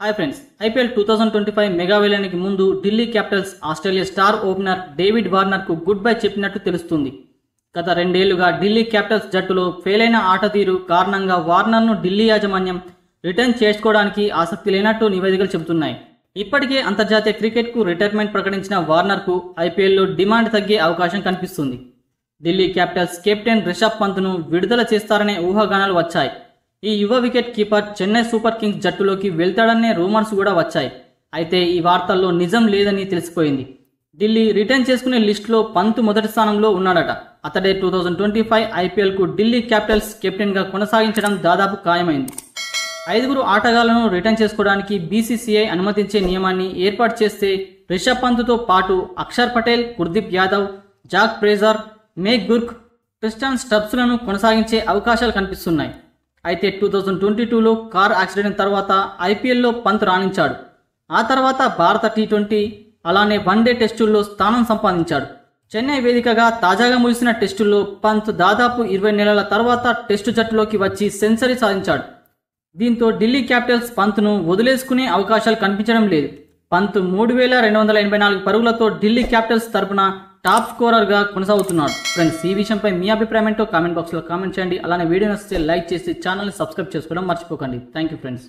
Hi friends, IPL 2025 mega వేలానికి ముందు Delhi Capitals Australia star opener David వార్నర్కు గుడ్ బై చెప్పినట్టు తెలుస్తుంది. గత రెండేళ్లుగా ఢిల్లీ క్యాపిటల్స్ జట్టులో ఫెయిలైన ఆట తీరు కారణంగా వార్నర్ను ఢిల్లీ యాజమాన్యం రిటర్న్ చేసుకోవడానికి ఆసక్తి లేనట్టు నివేదికలు చెబుతున్నాయి. ఇప్పటికే అంతర్జాతీయ క్రికెట్కు రిటైర్మెంట్ ప్రకటించిన వార్నర్కు ఐపీఎల్లో డిమాండ్ తగ్గే అవకాశం కనిపిస్తుంది. ఢిల్లీ క్యాపిటల్స్ కెప్టెన్ రిషబ్ పంత్ను విడుదల చేస్తారనే ఊహాగానాలు వచ్చాయి. ఈ యువ wicket keeper Chennai super Kings జట్టులోకి వెళ్తాడనే రూమర్స్ కూడా వచ్చాయి. అయితే ఈ వార్తల్లో నిజం లేదని తెలిసిపోయింది. ఢిల్లీ రిటర్న్ చేసుకునే లిస్టులో పంత్ మొదటి స్థానంలో ఉన్నాడట. అతడే 2025 ఐపీఎల్కు ఢిల్లీ క్యాపిటల్స్ కెప్టెన్గా కొనసాగించడం దాదాపు ఖాయమైంది. 5 ఆటగాళ్లను రిటర్న్ చేసుకోవడానికి బీసీసీఐ అనుమతించే నియమాన్ని ఏర్పాటు చేస్తే రిషబ్ పంత్తో పాటు అక్షర్ పటేల్, కుల్దీప్ యాదవ్, జాక్ బ్రేజర్, మేక్ గుర్క్, క్రిస్టన్ స్టబ్స్లను కొనసాగించే అవకాశాలు కనిపిస్తున్నాయి. అయితే 2022లో కార్ యాక్సిడెంట్ తర్వాత ఐపీఎల్లో పంత్ రాణించాడు. ఆ తర్వాత భారత టీ20 అలానే వన్డే టెస్టుల్లో స్థానం సంపాదించాడు. చెన్నై వేదికగా తాజాగా ముగిసిన టెస్టుల్లో పంత్ దాదాపు 20 నెలల తర్వాత టెస్టు జట్టులోకి వచ్చి సెంచరీ సాధించాడు. దీంతో ఢిల్లీ క్యాపిటల్స్ పంత్ను వదిలేసుకునే అవకాశాలు కనిపించడం లేదు. పంత్ 3284 పరుగులతో ఢిల్లీ క్యాపిటల్స్ తరపున టాప్ స్కోరర్గా కొనసాగుతున్నాడు. ఫ్రెండ్స్, ఈ విషయంపై మీ అభిప్రాయం ఏంటో కామెంట్ బాక్స్లో కామెంట్ చేయండి. అలానే వీడియో నచ్చితే లైక్ చేసి ఛానల్ని సబ్స్క్రైబ్ చేసుకోవడం మర్చిపోకండి. Thank you friends.